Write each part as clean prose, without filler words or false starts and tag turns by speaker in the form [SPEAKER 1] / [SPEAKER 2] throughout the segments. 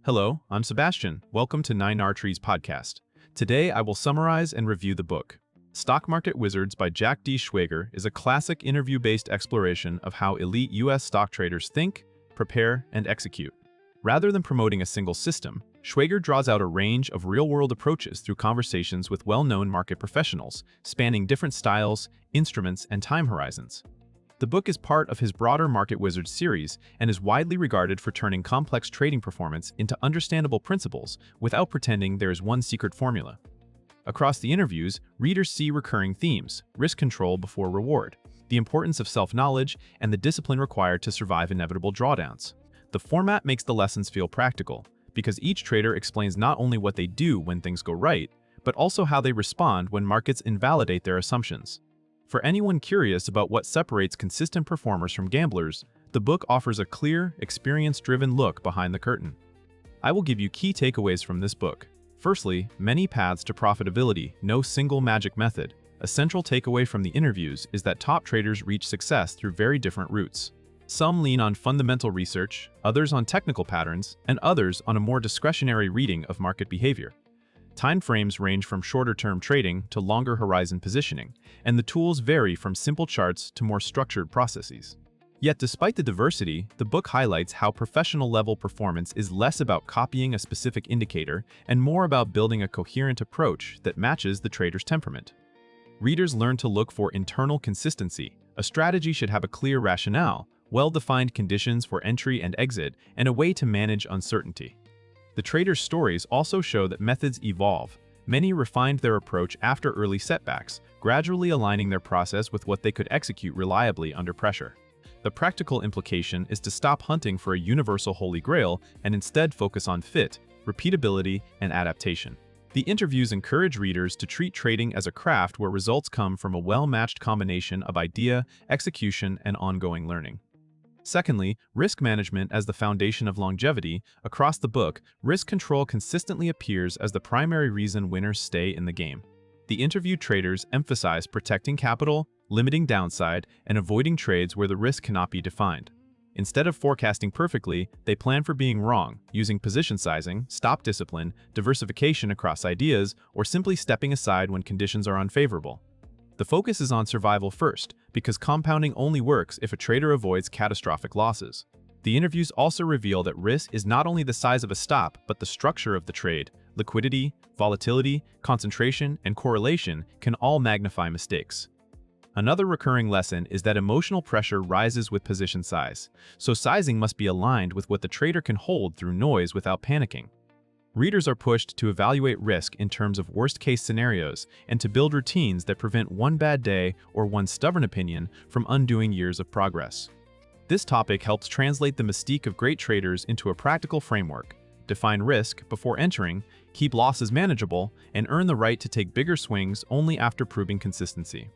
[SPEAKER 1] Hello, I'm Sebastian. Welcome to 9R Trees podcast. Today I will summarize and review the book. Stock Market Wizards by Jack D. Schwager is a classic interview-based exploration of how elite U.S. stock traders think, prepare, and execute. Rather than promoting a single system, Schwager draws out a range of real-world approaches through conversations with well-known market professionals, spanning different styles, instruments, and time horizons. The book is part of his broader Market Wizards series and is widely regarded for turning complex trading performance into understandable principles without pretending there is one secret formula. Across the interviews, readers see recurring themes: risk control before reward, the importance of self-knowledge, and the discipline required to survive inevitable drawdowns. The format makes the lessons feel practical, because each trader explains not only what they do when things go right, but also how they respond when markets invalidate their assumptions. For anyone curious about what separates consistent performers from gamblers, the book offers a clear, experience-driven look behind the curtain. I will give you key takeaways from this book. Firstly, many paths to profitability, no single magic method. A central takeaway from the interviews is that top traders reach success through very different routes. Some lean on fundamental research, others on technical patterns, and others on a more discretionary reading of market behavior. Timeframes range from shorter-term trading to longer horizon positioning, and the tools vary from simple charts to more structured processes. Yet despite the diversity, the book highlights how professional-level performance is less about copying a specific indicator and more about building a coherent approach that matches the trader's temperament. Readers learn to look for internal consistency. A strategy should have a clear rationale, well-defined conditions for entry and exit, and a way to manage uncertainty. The traders' stories also show that methods evolve. Many refined their approach after early setbacks, gradually aligning their process with what they could execute reliably under pressure. The practical implication is to stop hunting for a universal holy grail and instead focus on fit, repeatability, and adaptation. The interviews encourage readers to treat trading as a craft where results come from a well-matched combination of idea, execution, and ongoing learning. Secondly, risk management as the foundation of longevity. Across the book, risk control consistently appears as the primary reason winners stay in the game. The interviewed traders emphasize protecting capital, limiting downside, and avoiding trades where the risk cannot be defined. Instead of forecasting perfectly, they plan for being wrong, using position sizing, stop discipline, diversification across ideas, or simply stepping aside when conditions are unfavorable. The focus is on survival first, because compounding only works if a trader avoids catastrophic losses. The interviews also reveal that risk is not only the size of a stop, but the structure of the trade. Liquidity, volatility, concentration, and correlation can all magnify mistakes. Another recurring lesson is that emotional pressure rises with position size, so sizing must be aligned with what the trader can hold through noise without panicking. Readers are pushed to evaluate risk in terms of worst-case scenarios and to build routines that prevent one bad day or one stubborn opinion from undoing years of progress. This topic helps translate the mystique of great traders into a practical framework: define risk before entering, keep losses manageable, and earn the right to take bigger swings only after proving consistency.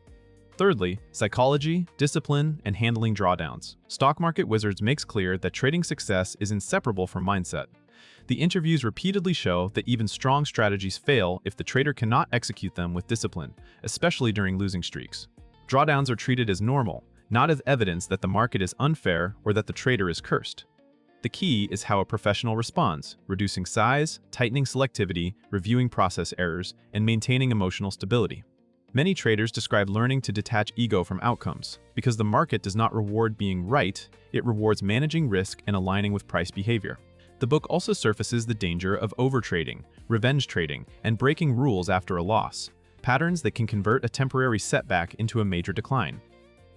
[SPEAKER 1] Thirdly, psychology, discipline, and handling drawdowns. Stock Market Wizards makes clear that trading success is inseparable from mindset. The interviews repeatedly show that even strong strategies fail if the trader cannot execute them with discipline, especially during losing streaks. Drawdowns are treated as normal, not as evidence that the market is unfair or that the trader is cursed. The key is how a professional responds, reducing size, tightening selectivity, reviewing process errors, and maintaining emotional stability. Many traders describe learning to detach ego from outcomes. Because the market does not reward being right, it rewards managing risk and aligning with price behavior. The book also surfaces the danger of overtrading, revenge trading, and breaking rules after a loss, patterns that can convert a temporary setback into a major decline.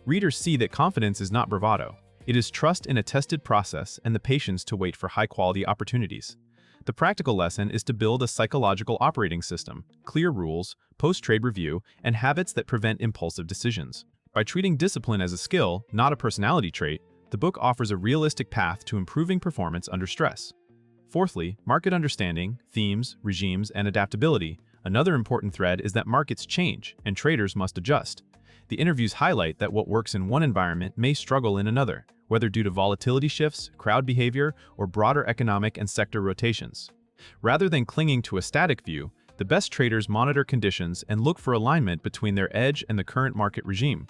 [SPEAKER 1] Readers see that confidence is not bravado. It is trust in a tested process and the patience to wait for high-quality opportunities. The practical lesson is to build a psychological operating system, clear rules, post-trade review, and habits that prevent impulsive decisions. By treating discipline as a skill, not a personality trait, the book offers a realistic path to improving performance under stress. Fourthly, market understanding, themes, regimes, and adaptability. Another important thread is that markets change, and traders must adjust. The interviews highlight that what works in one environment may struggle in another, whether due to volatility shifts, crowd behavior, or broader economic and sector rotations. Rather than clinging to a static view, the best traders monitor conditions and look for alignment between their edge and the current market regime.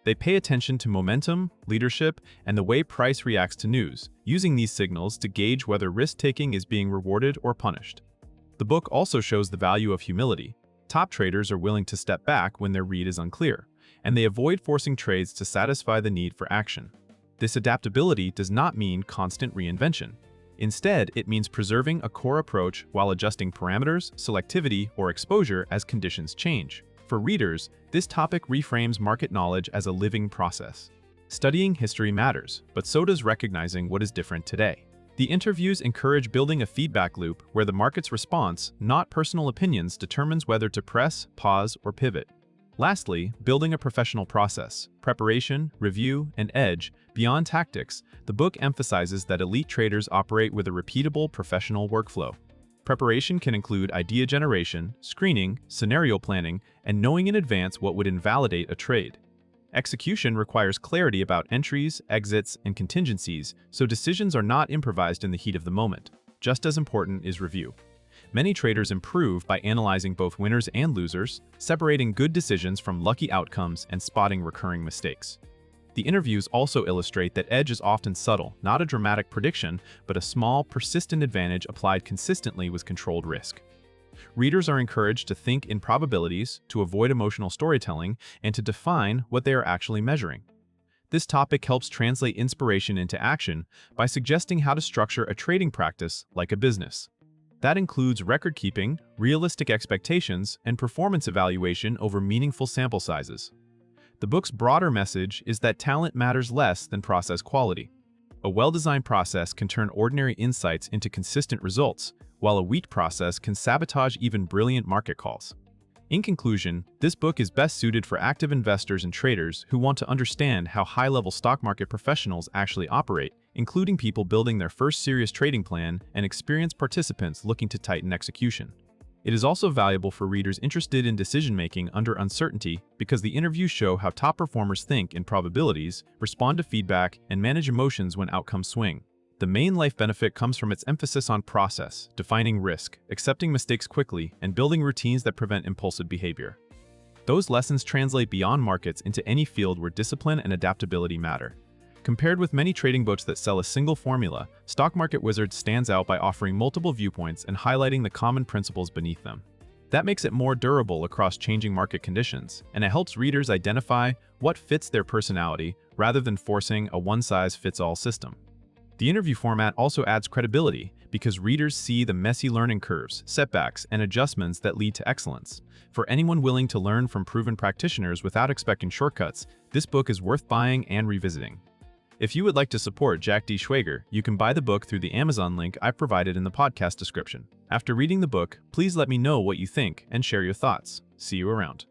[SPEAKER 1] They pay attention to momentum, leadership, and the way price reacts to news, using these signals to gauge whether risk-taking is being rewarded or punished. The book also shows the value of humility. Top traders are willing to step back when their read is unclear, and they avoid forcing trades to satisfy the need for action. This adaptability does not mean constant reinvention. Instead, it means preserving a core approach while adjusting parameters, selectivity, or exposure as conditions change. For readers, this topic reframes market knowledge as a living process. Studying history matters, but so does recognizing what is different today. The interviews encourage building a feedback loop where the market's response, not personal opinions, determines whether to press, pause, or pivot. Lastly, building a professional process, preparation, review, and edge. Beyond tactics, the book emphasizes that elite traders operate with a repeatable professional workflow. Preparation can include idea generation, screening, scenario planning, and knowing in advance what would invalidate a trade. Execution requires clarity about entries, exits, and contingencies, so decisions are not improvised in the heat of the moment. Just as important is review. Many traders improve by analyzing both winners and losers, separating good decisions from lucky outcomes, and spotting recurring mistakes. The interviews also illustrate that edge is often subtle, not a dramatic prediction, but a small, persistent advantage applied consistently with controlled risk. Readers are encouraged to think in probabilities, to avoid emotional storytelling, and to define what they are actually measuring. This topic helps translate inspiration into action by suggesting how to structure a trading practice like a business. That includes record-keeping, realistic expectations, and performance evaluation over meaningful sample sizes. The book's broader message is that talent matters less than process quality. A well-designed process can turn ordinary insights into consistent results, while a weak process can sabotage even brilliant market calls. In conclusion, this book is best suited for active investors and traders who want to understand how high-level stock market professionals actually operate, including people building their first serious trading plan and experienced participants looking to tighten execution. It is also valuable for readers interested in decision-making under uncertainty because the interviews show how top performers think in probabilities, respond to feedback, and manage emotions when outcomes swing. The main life benefit comes from its emphasis on process, defining risk, accepting mistakes quickly, and building routines that prevent impulsive behavior. Those lessons translate beyond markets into any field where discipline and adaptability matter. Compared with many trading books that sell a single formula, Stock Market Wizards stands out by offering multiple viewpoints and highlighting the common principles beneath them. That makes it more durable across changing market conditions, and it helps readers identify what fits their personality rather than forcing a one-size-fits-all system. The interview format also adds credibility because readers see the messy learning curves, setbacks, and adjustments that lead to excellence. For anyone willing to learn from proven practitioners without expecting shortcuts, this book is worth buying and revisiting. If you would like to support Jack D. Schwager, you can buy the book through the Amazon link I've provided in the podcast description. After reading the book, please let me know what you think and share your thoughts. See you around.